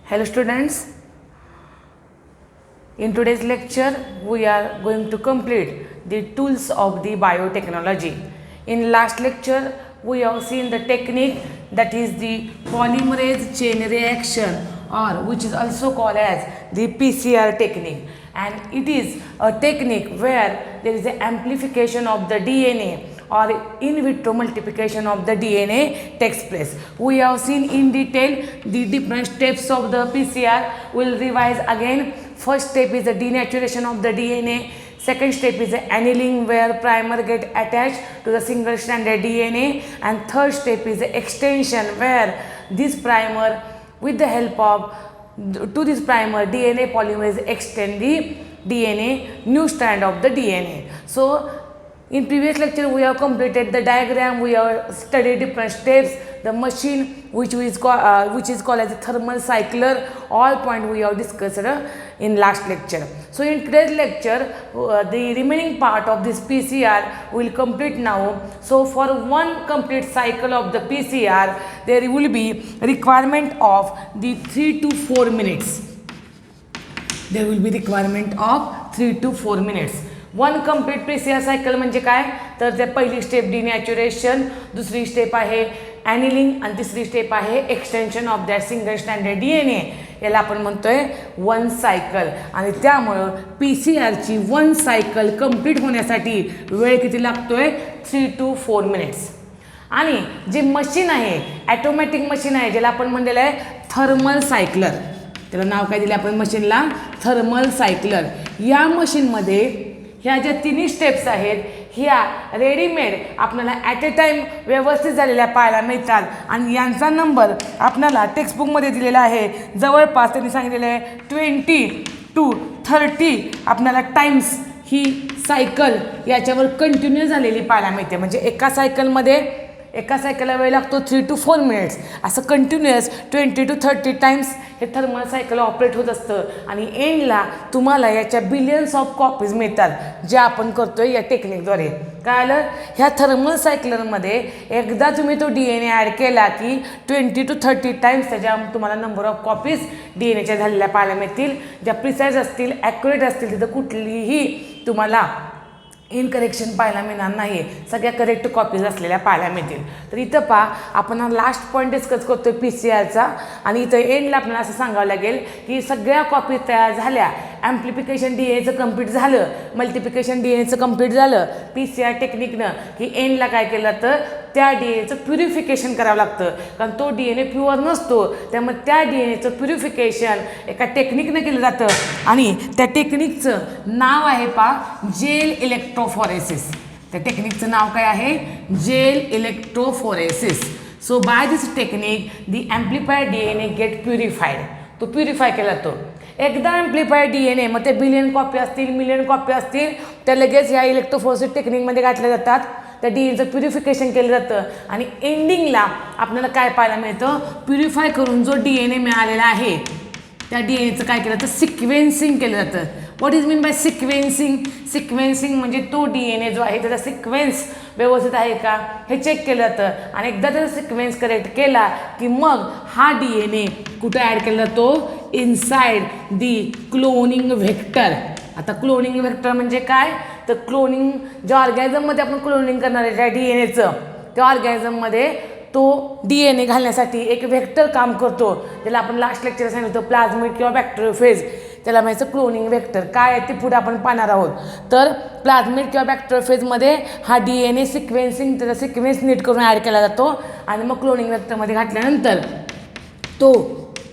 Hello students, in today's lecture we are going to complete the tools of the biotechnology. In last lecture we have seen the technique that is the polymerase chain reaction, or which is also called as the PCR technique, and it is a technique where there is an amplification of the DNA or in vitro multiplication of the DNA takes place. We have seen in detail the different steps of the PCR. We will revise again. First step is the denaturation of the DNA. Second step is the annealing, where primer get attached to the single stranded DNA, and third step is the extension, where this primer, with the help of to this primer, DNA polymerase extend the DNA new strand of the DNA. So in previous lecture we have completed the diagram, we have studied different steps, the machine which is called as a thermal cycler. All point we have discussed in last lecture. So in today's lecture the remaining part of this PCR will complete now. So for one complete cycle of the PCR there will be requirement of the 3 to 4 minutes. There will be requirement of 3 to 4 minutes. One complete PCR cycle म्हणजे काय, तर त्या पहिली step डिनॅच्युरेशन, दुसरी step आहे ॲनिलिंग आणि तिसरी step आहे extension of that single standard DNA. याला आपण म्हणतोय वन सायकल. आणि त्यामुळं PCRची वन सायकल कंप्लीट होण्यासाठी वेळ किती लागतोय, 3 to 4 मिनिट्स. आणि जे मशीन आहे ॲटोमॅटिक मशीन आहे, ज्याला आपण म्हणलेलं आहे थर्मल सायकलर, त्याला नाव काय दिलं आपण मशीनला, थर्मल सायकलर. या मशीनमध्ये ह्या ज्या तिन्ही स्टेप्स आहेत ह्या रेडीमेड आपल्याला ॲट अ टाईम व्यवस्थित झालेल्या पाहायला मिळतात. आणि यांचा नंबर आपल्याला टेक्स्टबुकमध्ये दिलेला आहे. जवळपास त्यांनी सांगितलेलं आहे 20 to 30 आपल्याला टाईम्स ही सायकल याच्यावर कंटिन्यू झालेली पाहायला मिळते. म्हणजे एका सायकलला वेळ लागतो 3 to 4 मिनिट्स. असं कंटिन्युअस 20 to 30 टाइम्स हे थर्मल सायकल ऑपरेट होत असतं. आणि एंडला तुम्हाला याच्या बिलियन्स ऑफ कॉपीज मिळतात, जे आपण करतोय या टेक्निकद्वारे. काय आलं, ह्या थर्मल सायकलरमध्ये एकदा तुम्ही तो DNA ॲड केला की 20 to 30 टाइम्स त्याच्या तुम्हाला नंबर ऑफ कॉपीज DNAच्या झालेल्या पाहायला मिळतील, ज्या प्रिसाईज असतील, ॲक्युरेट असतील. तिथं कुठलीही तुम्हाला इनकरेक्शन पाहायला मिळणार नाही, सगळ्या करेक्ट कॉपीज असलेल्या पाहायला मिळतील. तर इथं पहा आपण लास्ट पॉईंट डिस्कस करतोय PCRचा. आणि इथं एंडला आपल्याला असं सांगावं लागेल की सगळ्या कॉपीज तयार झाल्या, ॲम्प्लिफिकेशन DNAचं कंप्लीट झालं, मल्टिप्लिकेशन DNAचं कंप्लीट झालं PCR टेक्निकनं, की एंडला काय केलं तर त्या DNAचं प्युरिफिकेशन करावं लागतं. कारण तो DNA प्युअर नसतो, त्यामुळे त्या DNAचं प्युरिफिकेशन एका टेक्निकनं केलं जातं. आणि त्या टेक्निकचं नाव आहे जेल इलेक्ट्रोफोरेसिस. त्या टेक्निकचं नाव काय आहे, gel electrophoresis. So by this technique the amplified DNA gate purified. तो प्युरिफाय केला जातो. एकदा ॲम्प्लिफाईड DNA, मग ते बिलियन कॉपी असतील, मिलियन कॉपी असतील, त्या लगेच ह्या इलेक्ट्रोफोरेसिस टेक्निकमध्ये घातल्या जातात. त्या DNAचं प्युरिफिकेशन केलं जातं. आणि एंडिंगला आपल्याला काय पाहायला मिळतं, प्युरिफाय करून जो DNA मिळालेला आहे त्या DNAचं काय केलं जातं, सिक्वेन्सिंग केलं जातं. What is mean bye sequencing? Sequencing म्हणजे तो DNA जो आहे त्याचा सिक्वेन्स व्यवस्थित आहे का हे चेक केलं जातं. आणि एकदा त्याचा सिक्वेन्स करेक्ट केला की मग हा DNA कुठं ॲड केला जातो, इनसाइड दी क्लोनिंग व्हेक्टर. आता क्लोनिंग व्हेक्टर म्हणजे काय, तर क्लोनिंग ज्या ऑर्गॅनिझममध्ये आपण क्लोनिंग करणार आहे त्या DNAचं, त्या ऑर्गॅनिझममध्ये तो DNA घालण्यासाठी एक व्हेक्टर काम करतो, ज्याला आपण लास्ट लेक्चर सांगितलं प्लाझ्मिड किंवा बॅक्टेरियोफेज. त्याला माहिती क्लोनिंग व्हेक्टर काय आहे ते पुढे आपण पाहणार आहोत. तर प्लाझ्मिड किंवा बॅक्टेरियोफेजमध्ये हा DNA सिक्वेन्सिंग, त्याचा सिक्वेन्स नीट करून ॲड केला जातो. आणि मग क्लोनिंग व्हेक्टरमध्ये घातल्यानंतर तो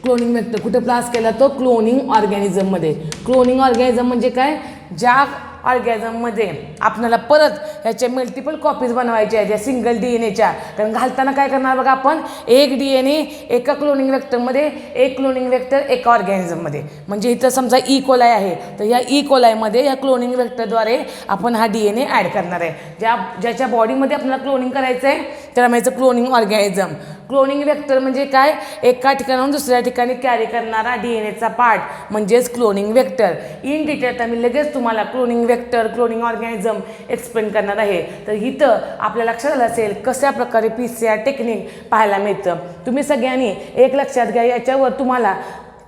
क्लोनिंग व्हेक्टर कुठे प्लास केला, तो क्लोनिंग ऑर्गॅनिझममध्ये. क्लोनिंग ऑर्गॅनिझम म्हणजे काय, ज्या ऑर्गॅनिझममध्ये आपल्याला परत ह्याच्या मल्टिपल कॉपीज बनवायच्या आहेत, ज्या सिंगल DNAच्या. कारण घालताना काय करणार बघा, आपण एक DNA एका क्लोनिंग व्हेक्टरमध्ये, एक क्लोनिंग व्हेक्टर एका ऑर्गॅनिझममध्ये. म्हणजे इथं समजा E. coli आहे, तर या E. coliमध्ये या क्लोनिंग व्हेक्टरद्वारे आपण हा DNA ॲड करणार आहे. ज्याच्या बॉडीमध्ये आपल्याला क्लोनिंग करायचं आहे त्याला माहिती क्लोनिंग ऑर्गॅनिझम. क्लोनिंग व्हेक्टर म्हणजे काय, एका ठिकाणाहून दुसऱ्या ठिकाणी कॅरी करणारा DNAचा पार्ट म्हणजेच क्लोनिंग व्हेक्टर. इन डिटेल मी लगेच तुम्हाला cloning vector, cloning organism explain करणार आहे. तर इथं आपल्या लक्षात आलं असेल कशा प्रकारे PCR टेक्निक पाहायला मिळतं. तुम्ही सगळ्यांनी एक लक्षात घ्या, याच्यावर तुम्हाला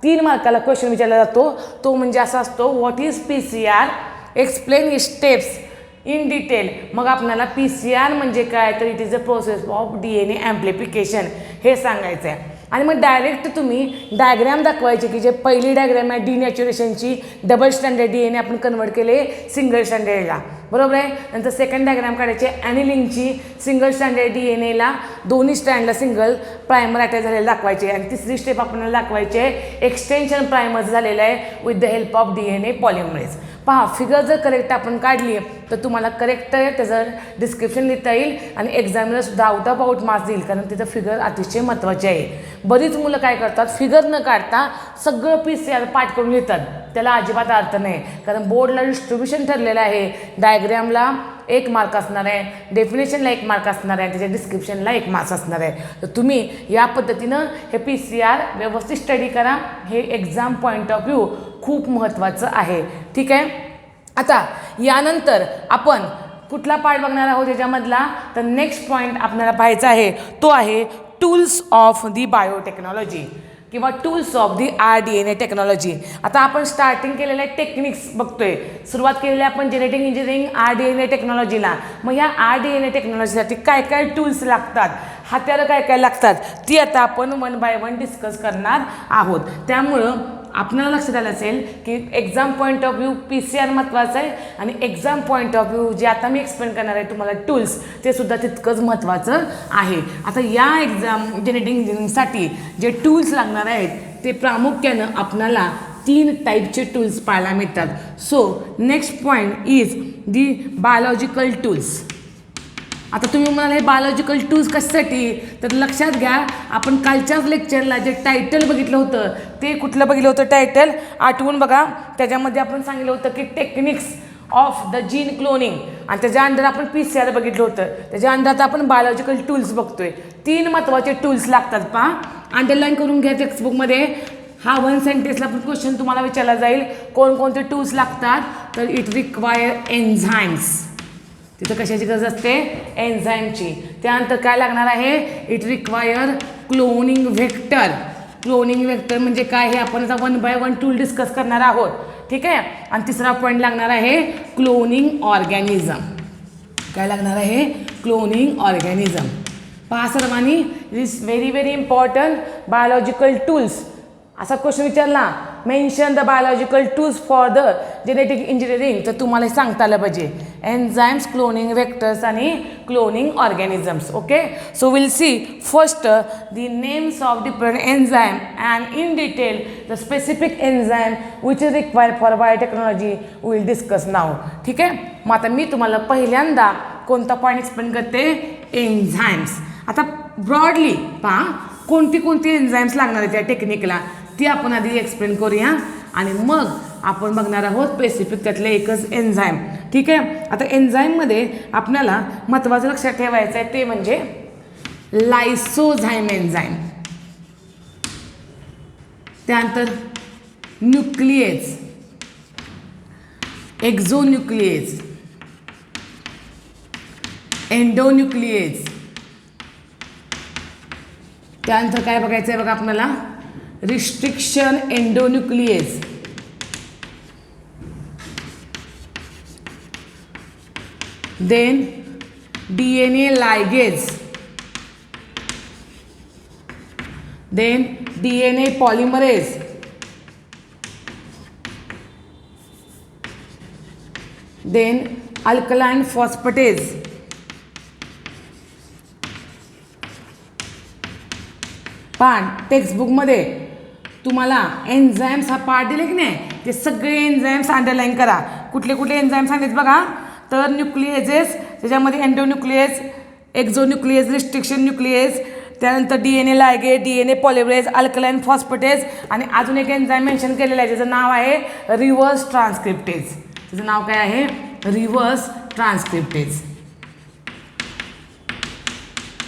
3 मार्काला क्वेश्चन विचारला जातो तो म्हणजे असा असतो, what is PCR, explain steps in detail. मग आपल्याला PCR म्हणजे काय, तर it is a process of DNA ॲम्प्लिफिकेशन हे सांगायचं आहे. आणि मग डायरेक्ट तुम्ही डायग्रॅम दाखवायचे की जे पहिली डायग्रॅम आहे डिनॅच्युरेशनची, डबल स्टँडर्ड DNA आपण कन्वर्ट केले सिंगल स्टँडर्डला, बरोबर आहे. नंतर सेकंड डायग्रॅम काढायचे ॲनिलिंगची, सिंगल स्टँडर्ड DNAला दोन्ही स्टँडला सिंगल प्रायमर अटॅच झालेलं दाखवायचे. आणि तिसरी स्टेप आपल्याला दाखवायचे एक्सटेन्शन प्रायमर झालेलं आहे with the help of DNA polymerase. पहा, फिगर जर करेक्ट आपण काढली तर तुम्हाला करेक्ट त्याचं डिस्क्रिप्शन लिहिता येईल आणि एक्झामिनर सुद्धा आउट ऑफ आउट मार्क्स देईल, कारण तिथं फिगर अतिशय महत्त्वाची आहे. बरीच मुलं काय करतात, फिगर न काढता सगळं PCR पाठ करून लिहितात. त्याला अजिबात अर्थ नाही, कारण बोर्डला डिस्ट्रीब्युशन ठरलेलं आहे. डायग्रॅमला 1 मार्क असणार आहे, डेफिनेशनला 1 मार्क असणार आहे, त्याच्या डिस्क्रिप्शनला 1 मार्क्स असणार आहे. तर तुम्ही या पद्धतीनं हे PCR व्यवस्थित स्टडी करा. हे एक्झाम पॉईंट ऑफ व्ह्यू खूप महत्त्वाचं आहे. ठीक आहे. आता यानंतर आपण कुठला पार्ट बघणार आहोत याच्यामधला, तर नेक्स्ट पॉईंट आपल्याला पाहायचा आहे तो आहे टूल्स ऑफ दी बायोटेक्नॉलॉजी किंवा tools of the RDNA technology. आता आपण स्टार्टिंग केलेल्या टेक्निक्स बघतोय, सुरुवात केलेली आपण जेनेटिक इंजिनिअरिंग RDNA टेक्नॉलॉजीला. मग ह्या RDNA टेक्नॉलॉजीसाठी काय काय टूल्स लागतात, हत्यारं काय काय लागतात, ती आता आपण 1 बाय 1 डिस्कस करणार आहोत. त्यामुळं आपल्याला लक्षात आलं असेल की exam point of view PCR महत्त्वाचं आहे आणि एक्झाम पॉईंट ऑफ व्ह्यू जे आता मी एक्सप्लेन करणार आहे तुम्हाला टूल्स, ते सुद्धा तितकंच महत्त्वाचं आहे. आता या एक्झाम जेनेटिक इंजिनिअरिंगसाठी जे टूल्स लागणार आहेत ते प्रामुख्यानं आपल्याला 3 टाईपचे टूल्स पाहायला मिळतात. So next point is the biological tools. आता तुम्ही म्हणाल हे बायोलॉजिकल टूल्स कशासाठी, तर लक्षात घ्या, आपण कालच्याच लेक्चरला जे टायटल बघितलं होतं ते कुठलं बघितलं होतं टायटल, आठवून बघा. त्याच्यामध्ये आपण सांगितलं होतं की techniques of the gene cloning, आणि त्याच्या अंडर आपण PCR बघितलं होतं. त्याच्या अंडर आता आपण बायोलॉजिकल टूल्स बघतोय. 3 महत्त्वाचे टूल्स लागतात. पहा, अंडरलाईन करून घ्या टेक्स्टबुकमध्ये. हा 1 सेंटेन्सला पण क्वेश्चन तुम्हाला विचारला जाईल, कोणकोणते टूल्स लागतात, तर इट रिक्वायर एन्झाईम्स. तिथं कशाची गरज असते, एन्झाईमची. त्यानंतर काय लागणार आहे, it require cloning vector. Cloning vector म्हणजे काय हे आपण आता 1 बाय 1 टूल डिस्कस करणार आहोत. ठीक आहे. आणि तिसरा पॉईंट लागणार आहे क्लोनिंग ऑर्गॅनिझम. काय लागणार आहे, क्लोनिंग ऑर्गॅनिझम. पहा सर्वांनी, is very very important biological tools. असा क्वेश्चन विचारला, mention the biological tools for the genetic engineering, तर तुम्हाला सांगता आलं पाहिजे एन्झाईम्स, क्लोनिंग व्हेक्टर्स आणि cloning organisms. Okay. So will see first the names of different enzyme and in detail the specific enzyme which is required for biotechnology will discuss now. ठीक आहे. मग आता मी तुम्हाला पहिल्यांदा कोणता पॉईंट एक्सप्लेन करते, एन्झाईम्स. आता ब्रॉडली पहा कोणती एन्झाईम्स लागणार आहेत त्या टेक्निकला, ती आपण आधी एक्सप्लेन करूया आणि मग आपण बघणार आहोत स्पेसिफिक त्यातले एकच एन्झाईम. ठीक आहे. आता एन्झाईममध्ये आपल्याला महत्त्वाचं लक्षात ठेवायचं आहे ते म्हणजे लायसोझाईम एन्झाईम, त्यानंतर न्यूक्लिएज, एक्झोन्यूक्लिएज, एंडोन्यूक्लिएज. त्यानंतर काय बघायचं आहे बघा आपल्याला, restriction endonuclease, then DNA ligase, then DNA polymerase, then alkaline phosphatase, पण टेक्स्टबुकमध्ये तुम्हाला एन्झाईम्स हा पार्ट दिले की नाही, ते सगळे एन्झाईम्स अंडरलाईन करा. कुठले कुठले एन्झाईम्स आहेत बघा, तर न्यूक्लिएजेस, त्याच्यामध्ये एंडोन्यूक्लिएज, एक्झोन्यूक्लिएज, रिस्ट्रिक्शन न्यूक्लिएज, त्यानंतर DNA लायगेज, DNA polymerase, alkaline phosphatase आणि अजून एक एन्झाईम मेन्शन केलेलं आहे ज्याचं नाव आहे रिव्हर्स ट्रान्सक्रिप्टेज. त्याचं नाव काय आहे, रिव्हर्स ट्रान्सक्रिप्टेज.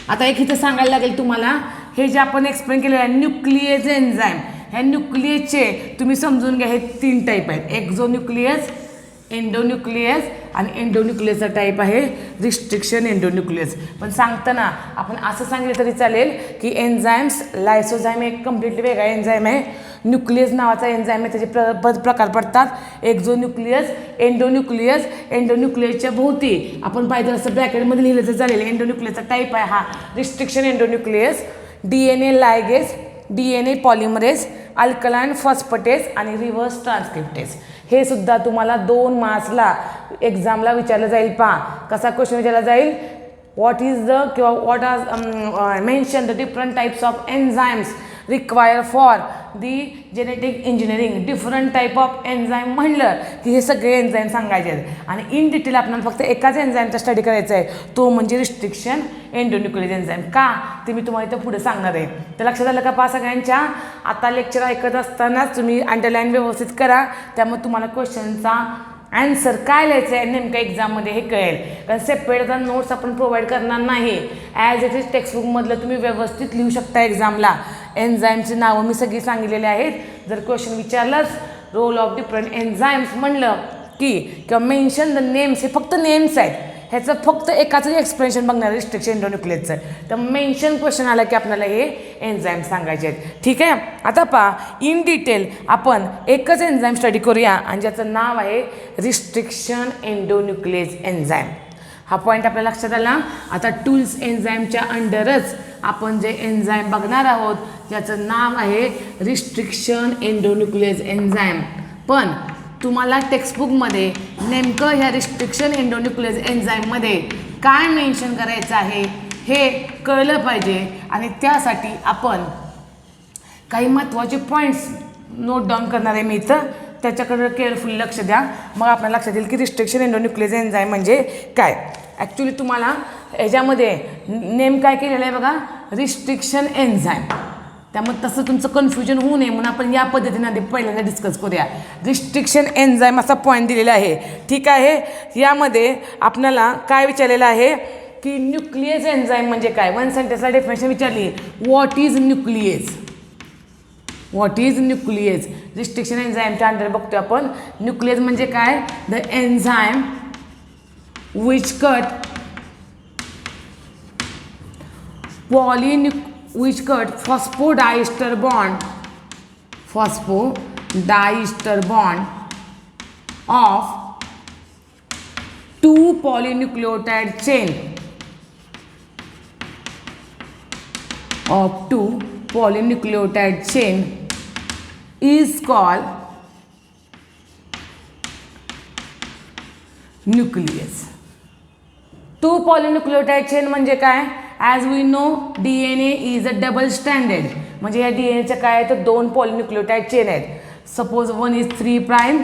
आता एक इथं सांगायला लागेल तुम्हाला, हे जे आपण एक्सप्लेन केलेलं आहे न्यूक्लिएज एन्झाईम, ह्या न्यूक्लिएजचे तुम्ही समजून घ्या, हे 3 टाईप आहेत, एक्झोन्यूक्लिएज, एंडोन्यूक्लियस आणि एंडोन्यूक्लियसचा टाईप आहे रिस्ट्रिक्शन एंडोन्यूक्लियस. पण सांगताना आपण असं सांगितलं तरी चालेल की एन्झाईम्स, लायसोझाईम एक कम्प्लिटली वेगळा एन्झाईम आहे, न्यूक्लियस नावाचा एन्झाईम आहे, त्याचे प्रकार पडतात एक्झोन्यूक्लियस, एंडोन्यूक्लियस. एंडोन्यूक्लियसच्या भोवती आपण पाहिजे असं ब्रॅकेटमध्ये लिहिलं तर चालेल. एंडोन्यूक्लियसचा टाईप आहे हा restriction endonuclease. DNA लायगेस, DNA polymerase, alkaline phosphatase आणि रिव्हर्स ट्रान्सक्रिप्टेस. हे सुद्धा तुम्हाला 2 मार्क्सला एक्झामला विचारलं जाईल. पहा कसा क्वेश्चन विचारला जाईल. what is the किंवा what are mention the different types of enzymes required for the genetic engineering. Different type of enzyme म्हणलं की हे सगळे एन्झाईम सांगायचे आहेत आणि इन डिटेल आपल्याला फक्त एकाच एन्झाईमचा स्टडी करायचा आहे, तो म्हणजे रिस्ट्रिक्शन एंडोन्यूक्लियस एन्झाईम. का ते मी तुम्हाला इथं पुढे सांगणार आहे. तर लक्षात आलं का पहा सगळ्यांच्या. आता लेक्चर ऐकत असतानाच तुम्ही अंडरलाईन व्यवस्थित करा, त्यामुळे तुम्हाला क्वेश्चनचा ॲन्सर काय लिहायचं आहे नेमक्या एक्झाममध्ये हे कळेल. कारण सेपरेट नोट्स आपण प्रोव्हाइड करणार नाही. ॲज इट इज टेक्स्टबुकमधलं तुम्ही व्यवस्थित लिहू शकता एक्झामला. एन्झाईमची नावं मी सगळी सांगितलेली आहेत. जर क्वेश्चन विचारलंच रोल ऑफ डिफरंट एन्झाईम्स म्हणलं की किंवा मेन्शन द नेम्स, हे फक्त नेम्स आहेत, ह्याचं फक्त एकाचं एक्सप्लेनेशन बघणार रिस्ट्रिक्शन एंडोन्यूक्लियसचं. तर मेन्शन क्वेश्चन आला की आपल्याला हे एन्झाईम सांगायचे आहेत. ठीक आहे. आता पहा इन डिटेल आपण एकच एन्झाईम स्टडी करूया आणि ज्याचं नाव आहे रिस्ट्रिक्शन एंडोन्यूक्लियस एन्झाईम. हा पॉईंट आपल्या लक्षात आला. आता टूल्स एन्झाईमच्या अंडरच आपण जे एन्झाईम बघणार आहोत ज्याचं नाव आहे रिस्ट्रिक्शन एंडोन्यूक्लियस एन्झाईम. पण तुम्हाला टेक्स्टबुकमध्ये नेमकं ह्या रिस्ट्रिक्शन एंडोन्यूक्लियस एन्झाईममध्ये काय मेन्शन करायचं आहे हे कळलं पाहिजे आणि त्यासाठी आपण काही महत्त्वाचे पॉईंट्स नोट डाऊन करणार आहे मी इथं. त्याच्याकडे केअरफुली लक्ष द्या, मग आपल्याला लक्षात येईल की रिस्ट्रिक्शन एंडोन्यूक्लियस एन्झाईम म्हणजे काय. ॲक्च्युली तुम्हाला ह्याच्यामध्ये नेम काय केलेलं आहे बघा, रिस्ट्रिक्शन एन्झाईम. त्यामुळे तसं तुमचं कन्फ्युजन होऊ नये म्हणून आपण या पद्धतीने आधी पहिल्यांदा डिस्कस करूया. रिस्ट्रिक्शन एन्झाईम असा पॉईंट दिलेला आहे. ठीक आहे. यामध्ये आपल्याला काय विचारलेलं आहे की न्यूक्लियस एन्झाईम म्हणजे काय. 1 सेंटेन्सला डेफिनेशन विचारली. What is nucleus. What is nucleus. Restriction एन्झाईमच्या अंडर बघतोय आपण. न्यूक्लियस म्हणजे काय, the enzyme which cut which cut phosphodiester bond of 2 polynucleotide chain is called nucleus. 2 polynucleotide chain म्हणजे काय. As we know DNA is a double standard. म्हणजे या DNAच्या काय आहे तर 2 पॉलिन्यूक्लियोटाइड चेन आहेत. Suppose 1 is 3'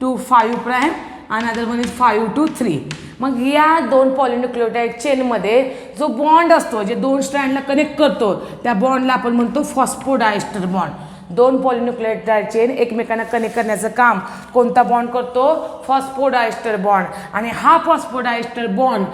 to 5' another 1 is 5 to 3. मग या 2 पॉलिन्यूक्लियोटाइड चेनमध्ये जो बॉन्ड असतो जे 2 स्ट्रँडला कनेक्ट करतो त्या बॉन्डला आपण म्हणतो फॉस्फोडायस्टर बॉन्ड. 2 पॉलिन्यूक्लियोटाइड चेन एकमेकांना कनेक्ट करण्याचं काम कोणता बॉन्ड करतो, फॉस्फोडायस्टर बॉन्ड. आणि हा फॉस्फोडायस्टर बॉन्ड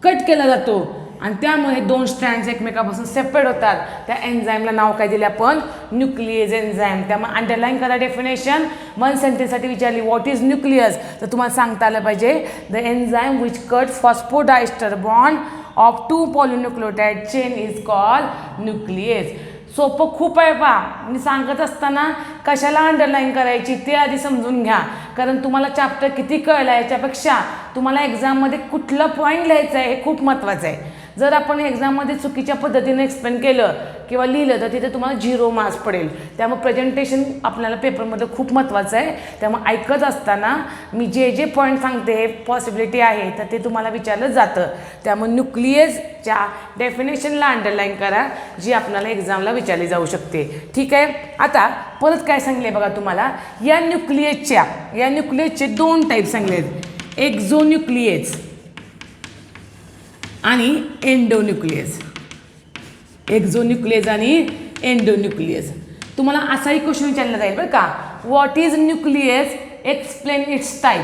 कट केला जातो आणि त्यामुळे 2 स्ट्रँड्स एकमेकापासून सेपरेट होतात. त्या एन्झाईमला नाव काय दिले आपण, न्यूक्लियस एन्झाईम. त्यामुळे अंडरलाईन करा डेफिनेशन. 1 सेंटेन्ससाठी विचारली व्हॉट इज न्यूक्लियस तर तुम्हाला सांगता आलं पाहिजे the enzyme which cut phosphodiester bond of 2 polynucleotide chain is called nucleus. सोपं खूप आहे पहा. मी सांगत असताना कशाला अंडरलाईन करायची ते आधी समजून घ्या, कारण तुम्हाला चॅप्टर किती कळलं याच्यापेक्षा तुम्हाला एक्झाममध्ये कुठलं पॉईंट लिहायचं आहे हे खूप महत्त्वाचं आहे. जर आपण एक्झाममध्ये चुकीच्या पद्धतीने एक्सप्लेन केलं किंवा लिहिलं तर तिथे तुम्हाला 0 मार्क्स पडेल. त्यामुळे प्रेझेंटेशन आपल्याला पेपरमध्ये खूप महत्त्वाचं आहे. त्यामुळे ऐकत असताना मी जे जे पॉईंट सांगते पॉसिबिलिटी आहे तर ते तुम्हाला विचारलं जातं. त्यामुळे न्यूक्लियसच्या डेफिनेशनला अंडरलाईन करा जी आपल्याला एक्झामला विचारली जाऊ शकते. ठीक आहे. आता परत काय सांगले बघा तुम्हाला, या न्यूक्लियसचे 2 टाईप सांगले आहेत, एक्झोन्यूक्लियस आणि एंडोन्यूक्लियस. एक्झोन्यूक्लियस आणि एंडोन्यूक्लियस. तुम्हाला असाही क्वेश्चन विचारला जाईल बरं का, what is nucleus, explain it's type.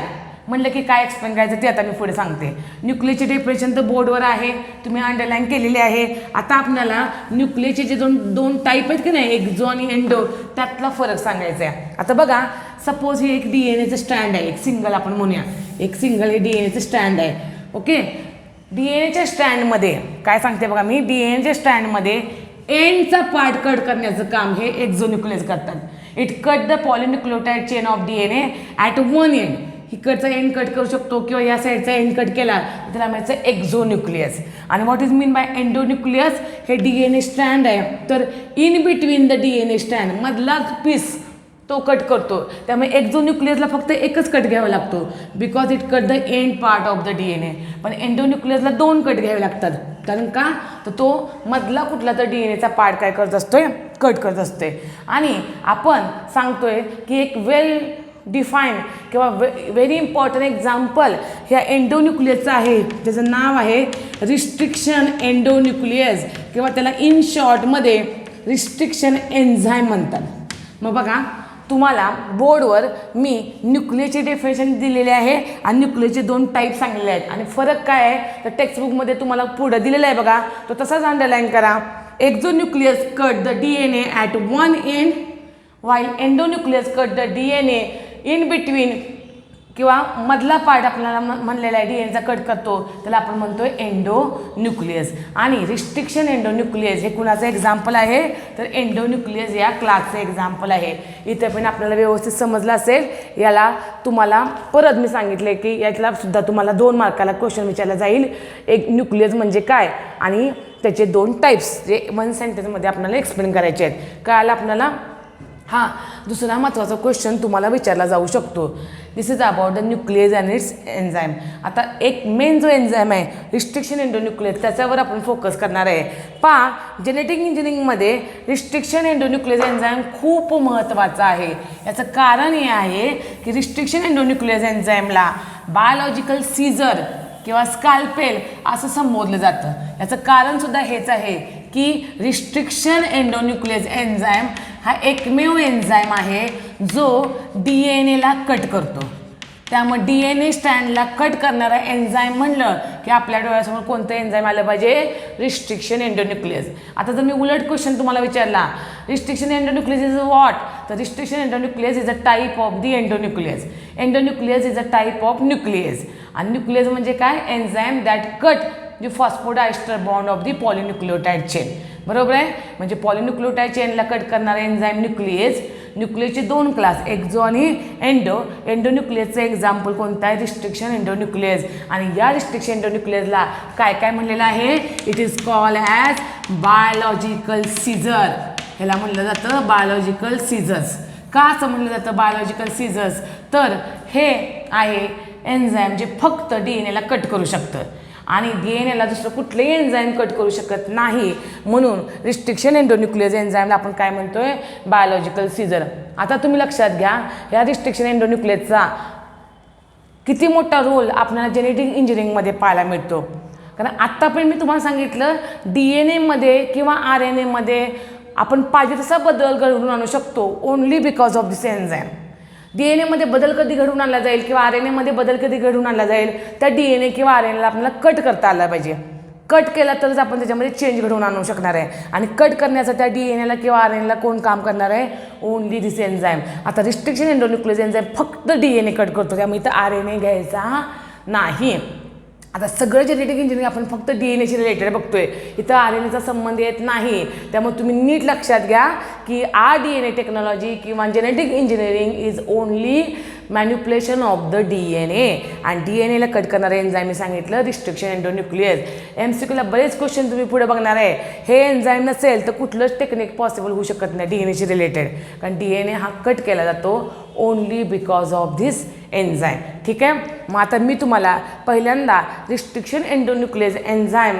म्हणलं की काय एक्सप्लेन करायचं ते आता मी पुढे सांगते. न्यूक्लियसचे डेफिनेशन तर बोर्डवर आहे, तुम्ही अंडरलाईन केलेले आहे. आता आपल्याला न्यूक्लियसचे जे 2 टाईप आहेत की नाही, एक्झो आणि एंडो, त्यातला फरक सांगायचा आहे. आता बघा, सपोज हे एक DNAचं स्टँड आहे, एक सिंगल आपण म्हणूया, एक सिंगल हे DNAचं स्टँड आहे. ओके. DNAच्या स्टँडमध्ये काय सांगते बघा मी, DNAच्या स्टँडमध्ये एंडचा पार्ट कट करण्याचं काम हे एक्झोन्यूक्लियस करतात. It cut the polynucleotide chain of DNA at one end. इकडचा एंड कट करू शकतो किंवा या साईडचा एंड कट केला तर त्याला म्हणायचं एक्झोन्यूक्लियस. आणि what is mean bye endonuclease? हे DNA स्ट्रँड आहे, तर in between the DNA strand मधला पीस तो कट करतो. त्यामुळे एक्झोन्यूक्लियसला फक्त एकच कट घ्यावा लागतो because it cut the end part of the DNA. पण एंडोन्यूक्लियसला 2 कट घ्यावे लागतात. कारण का? तर तो मधला कुठला तर DNAचा पार्ट काय करत असतोय? कट करत असतोय. आणि आपण सांगतोय की एक वेल डिफाईन किंवा व्हेरी इम्पॉर्टंट एक्झाम्पल ह्या एंडोन्यूक्लियसचं आहे, त्याचं नाव आहे रिस्ट्रिक्शन एंडोन्यूक्लियस किंवा त्याला इन शॉर्टमध्ये रिस्ट्रिक्शन एन्झाईम म्हणतात. मग बघा, तुम्हाला बोर्डवर मी न्यूक्लियसची डेफिनेशन दिलेली आहे आणि न्यूक्लियसचे 2 टाईप सांगलेले आहेत. आणि फरक काय आहे तर टेक्स्टबुकमध्ये तुम्हाला पुढं दिलेला आहे बघा, तो तसाच अंडरलाईन करा. Exonucleus cut the DNA at one end while endonucleus cut the DNA in between किंवा मधला पार्ट आपल्याला म्हणलेला आहे DNAचा कट करतो त्याला आपण म्हणतोय एंडोन्यूक्लियस. आणि रिस्ट्रिक्शन एंडोन्यूक्लियस हे कुणाचं एक्झाम्पल आहे तर एंडोन्यूक्लियस या क्लासचं एक्झाम्पल आहे. इथे पण आपल्याला व्यवस्थित समजलं असेल. याला तुम्हाला परत मी सांगितले की यातला सुद्धा तुम्हाला 2 मार्काला क्वेश्चन विचारला जाईल. एक न्यूक्लियस म्हणजे काय आणि त्याचे 2 टाईप्स जे 1 सेंटेन्समध्ये आपल्याला एक्सप्लेन करायचे आहेत. कळालं आपल्याला? हां, दुसरा महत्त्वाचा क्वेश्चन तुम्हाला विचारला जाऊ शकतो. This is about the nucleus and its enzyme. आता एक मेन जो एन्झाईम आहे रिस्ट्रिक्शन एंडोन्यूक्लियस त्याच्यावर आपण फोकस करणार आहे. जेनेटिक इंजिनिअरिंगमध्ये रिस्ट्रिक्शन एंडोन्यूक्लियस एन्झाईम खूप महत्त्वाचा आहे. याचं कारण हे आहे की रिस्ट्रिक्शन एंडोन्यूक्लियस एन्झाईमला बायोलॉजिकल सीझर किंवा स्काल्पेल असं संबोधलं जातं. याचं कारणसुद्धा हेच आहे की रिस्ट्रिक्शन एंडोन्यूक्लियस एन्झाईम हा एकमेव एन्झाईम आहे जो DNAला कट करतो. त्यामुळे DNA स्ट्रँडला कट करणारा एन्झाईम म्हणलं की आपल्या डोळ्यासमोर कोणतं एन्झाईम आलं पाहिजे? Restriction endonucleus. आता जर मी उलट क्वेश्चन तुम्हाला विचारला रिस्ट्रिक्शन एंडोन्यूक्लियस इज व्हॉट, तर restriction endonucleus is a type of the endonucleus. Endonucleus is a type of nucleus. आणि न्यूक्लियस म्हणजे काय? Enzyme that cut the phosphodiester bond of the polynucleotide chain. बरोबर आहे? म्हणजे पॉलिन्यूक्लियोटाइड चेनला कट करणारा enzyme nucleus. न्यूक्लियसचे 2 क्लास एक्झो आणि एंडो. एंडोन्यूक्लियसचं एक्झाम्पल कोणतं आहे? Restriction endonuclease. आणि या रिस्ट्रिक्शन एंडोन्यूक्लियसला काय काय म्हणलेलं आहे? It is called as biological scissor. ह्याला म्हणलं जातं बायोलॉजिकल सीझर्स. का असं म्हणलं जातं बायोलॉजिकल सीझर्स? तर हे आहे एन्झाईम जे फक्त DNAला कट करू शकतं आणि DNAला दुसरं कुठलंही एन्झाईम कट करू शकत नाही. म्हणून रिस्ट्रिक्शन एंडोन्यूक्लियस एन्झाईमला आपण काय म्हणतोय? Biological scissor. आता तुम्ही लक्षात घ्या, या रिस्ट्रिक्शन एंडोन्यूक्लियसचा किती मोठा रोल आपल्याला जेनेटिक इंजिनिअरिंगमध्ये पाहायला मिळतो. कारण आत्ता पण मी तुम्हाला सांगितलं DNA किंवा RNAमध्ये आपण पाहिजे तसा बदल घडवून आणू शकतो only because of this enzyme. DNA बदल कधी घडवून आणला जाईल किंवा RNA बदल कधी घडवून आणला जाईल? त्या DNA किंवा RNAला आपल्याला कट करता आला पाहिजे. कट केला तरच आपण त्याच्यामध्ये चेंज घडवून आणू शकणार आहे. आणि कट करण्यासाठी त्या DNAला किंवा RNAला कोण काम करणार आहे? ओनली दिस एन्झाईम. आता रिस्ट्रिक्शन एंडोन्यूक्लियस एन्झाईम फक्त DNA कट करतो, त्यामुळे इथं RNA घ्यायचा नाही. आता सगळं जेनेटिक इंजिनिअरिंग आपण फक्त DNAशी रिलेटेड बघतोय, इथं RNAचा संबंध येत नाही. त्यामुळे तुम्ही नीट लक्षात घ्या की DNA टेक्नॉलॉजी किंवा genetic engineering is only manipulation of the DNA. आणि DNAला कट करणारे एन्झाईम मी सांगितलं रिस्ट्रिक्शन एंडोन्यूक्लियस. MCQला बरेच क्वेश्चन तुम्ही पुढे बघणार आहे. हे एन्झाईम नसेल तर कुठलंच टेक्निक पॉसिबल होऊ शकत नाही DNAशी रिलेटेड. कारण DNA हा कट केला जातो only because of this enzyme. ठीक आहे? मग आता मी तुम्हाला पहिल्यांदा restriction endonuclease enzyme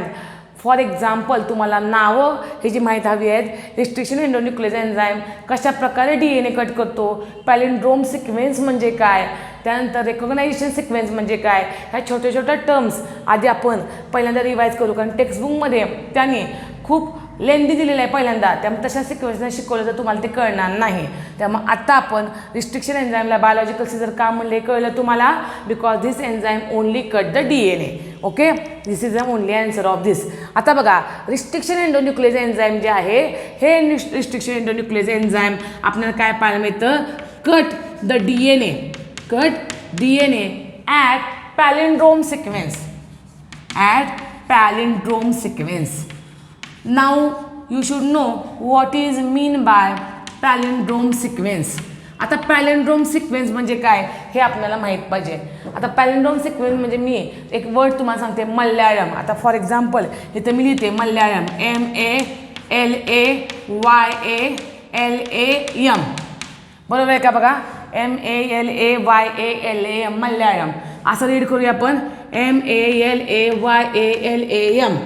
for example तुम्हाला नावं ही जी माहीत हवी आहेत. रिस्ट्रिक्शन एंडोन्यूक्लियस एन्झाईम कशा प्रकारे DNA कट करतो, पॅलिंड्रोम सिक्वेन्स म्हणजे काय, त्यानंतर रेकॉग्नायझेशन सिक्वेन्स म्हणजे काय, ह्या छोट्या छोट्या टर्म्स आधी आपण पहिल्यांदा रिवाईज करू. कारण टेक्स्टबुकमध्ये त्यांनी खूप लेंदी दिलेलं आहे पहिल्यांदा, त्यामुळे तशा सिक्वेन्सनं शिकवलं तर तुम्हाला ते कळणार नाही. त्यामुळे आत्ता आपण रिस्ट्रिक्शन एन्झाईमला बायोलॉजिकल सीझर का म्हणले कळलं तुम्हाला? Because this enzyme only cut the DNA. Okay, this is the only answer of this. आता बघा, रिस्ट्रिक्शन एंडोन्यूक्लियस एन्झाईम जे आहे हे रिस्ट्रिक्शन एंडोन्यूक्लियस एन्झाईम आपल्याला काय पाहायला मिळतं? Cut the DNA at palindrome sequence. Now you should know what is mean by palindrome sequence. आता पॅलिंड्रोम सिक्वेन्स म्हणजे काय हे आपल्याला माहीत पाहिजे. आता पॅलिंड्रोम सिक्वेन्स म्हणजे मी एक वर्ड तुम्हाला सांगते मल्याळम. आता फॉर एक्झाम्पल इथं मी लिहिते मल्याळम MALAYALAM. बरोबर आहे का बघा, MALAYALAM मल्याळम. असं रीड करूया आपण MALAYALAM.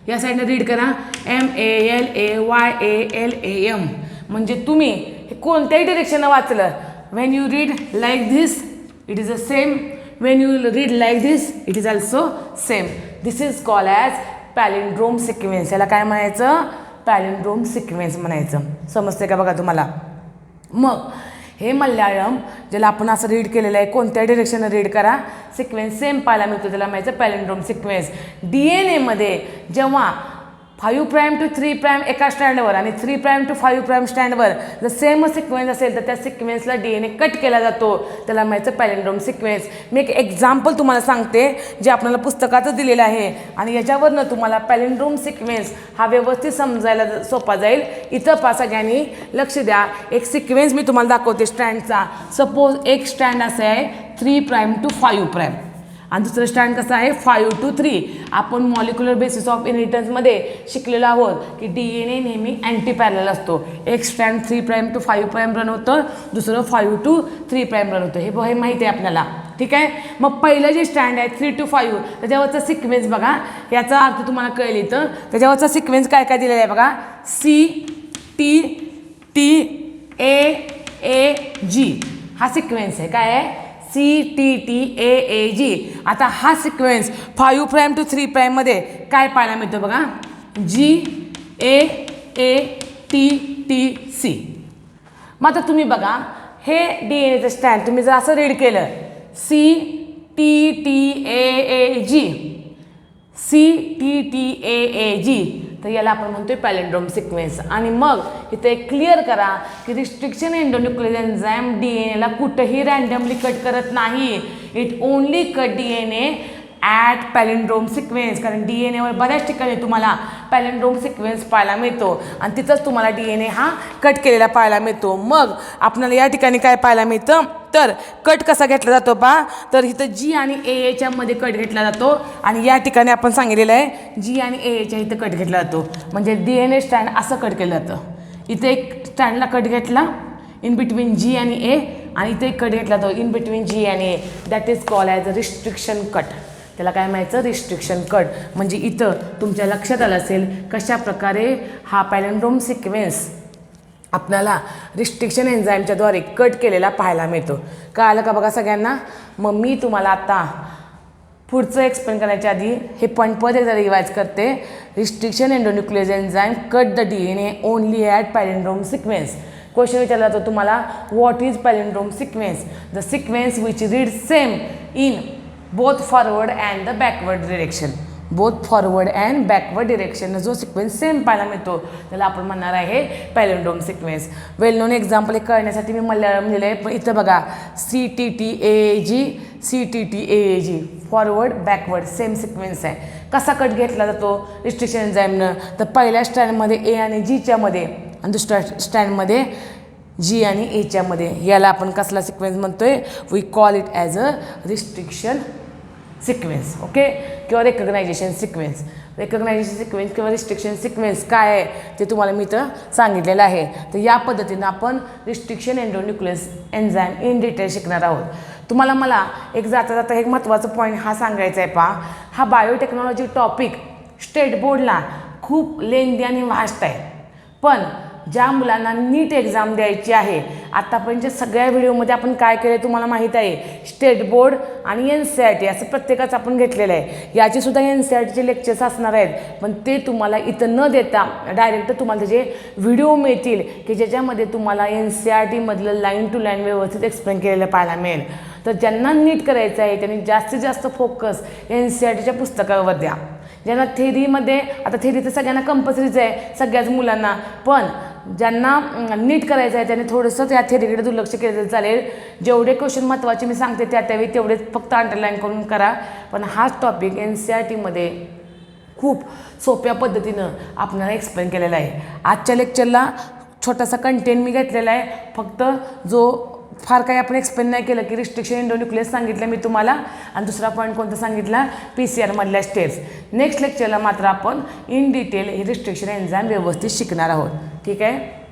या साईडनं रीड करा MALAYALAM. म्हणजे तुम्ही हे कोणत्याही डिरेक्शननं वाचलं, when you read like this it is a same, when you read like this it is also same. This is called as palindrome sequence. याला काय म्हणायचं, पॅलिंड्रोम सिक्वेन्स म्हणायचं. समजते का बघा तुम्हाला. मग हे मल्याळम ज्याला आपण असं रीड केलेलं आहे, कोणत्या डिरेक्शननं रीड करा, सिक्वेन्स सेम पाहायला मिळतो, त्याला म्हणायचं पॅलिंड्रोम सिक्वेन्स. DNA जेव्हा 5' to 3' एका स्टँडवर आणि 3' to 5' स्टँडवर जर सेम सिक्वेन्स असेल तर त्या सिक्वेन्सला DNA कट केला जातो, त्याला म्हणायचं पॅलिंड्रोम सिक्वेन्स. मी एक एक्झाम्पल तुम्हाला सांगते जे आपल्याला पुस्तकातच दिलेलं आहे आणि याच्यावरनं तुम्हाला पॅलिंड्रोम सिक्वेन्स हा व्यवस्थित समजायला सोपा जाईल. इथं सगळ्यांनी लक्ष द्या. एक सिक्वेन्स मी तुम्हाला दाखवते स्टँडचा. सपोज एक स्टँड असं आहे 3' to 5' आणि दुसरं स्टँड कसं आहे 5 to 3. आपण मॉलिक्युलर बेसिस ऑफ इनहेरिटन्समध्ये शिकलेलो आहोत की DNA नेहमी अँटी पॅरलल असतो. एक स्टँड 3' to 5' रन होतं, दुसरं 5 to 3' रन होतं. हे माहिती आहे आपल्याला, ठीक आहे. मग पहिलं जे स्टँड आहे 3 to 5 त्याच्यावरचा सिक्वेन्स बघा, याचा अर्थ तुम्हाला कळेल. इथं त्याच्यावरचा सिक्वेन्स काय काय दिलेला आहे बघा, CTTAAG हा सिक्वेन्स आहे. काय आहे, CTTAAG. आता हा सिक्वेन्स 5' to 3' मध्ये काय पाहायला मिळतो बघा, GAATTC. मग आता तुम्ही बघा हे DNAचं स्टँड तुम्ही जर असं रीड केलं CTTAAG तर याला आपण म्हणतोय पॅलिंड्रोम सिक्वेन्स. आणि मग इथे एक क्लिअर करा की रिस्ट्रिक्शन एंडोन्यूक्लियर एन्झाईम DNAला कुठेही रँडमली कट करत नाही. It only cut DNA at palindrome sequence. कारण DNAवर बऱ्याच ठिकाणी तुम्हाला पॅलिंड्रोम सिक्वेन्स पाहायला मिळतो आणि तिथंच तुम्हाला DNA हा कट केलेला पाहायला मिळतो. मग आपल्याला या ठिकाणी काय पाहायला मिळतं तर कट कसा घेतला जातो पहा, तर इथं G आणि AA मध्ये कट घेतला जातो आणि या ठिकाणी आपण सांगितलेलं आहे G आणि AA इथं कट घेतला जातो. म्हणजे DNA स्टँड असं कट केलं जातं. इथे एक स्टँडला कट घेतला इन बिटवीन G आणि A आणि इथे एक कट घेतला जातो इन बिटवीन G आणि A. That is called as a restriction cut. त्याला काय म्हणायचं, रिस्ट्रिक्शन कट. म्हणजे इथं तुमच्या लक्षात आलं असेल कशा प्रकारे हा पॅलिंड्रोम सिक्वेन्स आपल्याला रिस्ट्रिक्शन एन्झाईमच्याद्वारे कट केलेला पाहायला मिळतो. कळालं का बघा सगळ्यांना. मग मी तुम्हाला आता पुढचं एक्सप्लेन करण्याच्या आधी हे पॉईंट परत एकदा रिवाइज करते. Restriction endonuclear enzyme cut the DNA only at palindrome sequence. Question विचारला जातो तुम्हाला, what is palindrome sequence, the sequence which read same in both forward and the backward direction. Both forward and backward direction जो sequence same पाहायला मिळतो त्याला आपण म्हणणार आहे palindrome sequence. Well known example हे कळण्यासाठी मी मल्याळम लिहिलं आहे, पण इथं बघा CTTAAG forward backward same sequence आहे. कसा कट घेतला जातो रिस्ट्रिक्शन एन्झाईमनं, तर पहिल्या स्टँडमध्ये A आणि Gच्या मध्ये आणि दुसऱ्या स्टँडमध्ये G आणि Aच्या मध्ये. याला आपण कसला सिक्वेन्स म्हणतोय, we call it as a restriction sequence. Okay, किंवा रेकग्नायझेशन सिक्वेन्स. रेकग्नायझेशन सिक्वेन्स किंवा रिस्ट्रिक्शन सिक्वेन्स काय आहे ते तुम्हाला मी इथं सांगितलेलं आहे. तर या पद्धतीनं आपण restriction endonuclear enzyme in detail शिकणार आहोत. तुम्हाला मला एक जाता जाता एक महत्त्वाचा पॉईंट हा सांगायचा आहे पहा, हा बायोटेक्नॉलॉजी टॉपिक स्टेट बोर्डला खूप लेंदी आणि वास्ट आहे. पण ज्या मुलांना नीट एक्झाम द्यायची आहे, आतापर्यंतच्या सगळ्या व्हिडिओमध्ये आपण काय केलं तुम्हाला माहीत आहे, स्टेट बोर्ड आणि NCERT असं प्रत्येकाचं आपण घेतलेलं आहे. याचेसुद्धा NCERTचे लेक्चर्स असणार आहेत, पण ते तुम्हाला इथं न देता डायरेक्ट तुम्हाला त्याचे व्हिडिओ मिळतील की ज्याच्यामध्ये तुम्हाला NCERTमधलं लाईन टू लाईन व्यवस्थित एक्सप्लेन केलेलं पाहायला मिळेल. तर ज्यांना नीट करायचं आहे त्यांनी जास्तीत जास्त फोकस NCERTच्या पुस्तकावर द्या. ज्यांना थेरीमध्ये, आता थेरी तर सगळ्यांना कंपल्सरीच आहे सगळ्याच मुलांना, पण ज्यांना नीट करायचं आहे त्यांनी थोडंसं त्या थेरीकडे दुर्लक्ष केलं तरी चालेल. जेवढे क्वेश्चन महत्त्वाचे मी सांगते त्यावेळी तेवढेच फक्त अंडरलाईन करून करा. पण हाच टॉपिक NCERTमध्ये खूप सोप्या पद्धतीनं आपल्याला एक्सप्लेन केलेला आहे. आजच्या लेक्चरला छोटासा कंटेंट मी घेतलेला आहे, फक्त जो फार काही आपण एक्सप्लेन नाही केलं की रिस्ट्रिक्शन एंडोन्यूक्लियस सांगितलं मी तुम्हाला, आणि दुसरा पॉईंट कोणता सांगितला, PCR मधल्या स्टेप्स. नेक्स्ट लेक्चरला मात्र आपण इन डिटेल हे रिस्ट्रिक्शन एन्झाईम व्यवस्थित शिकणार आहोत. ठीक आहे.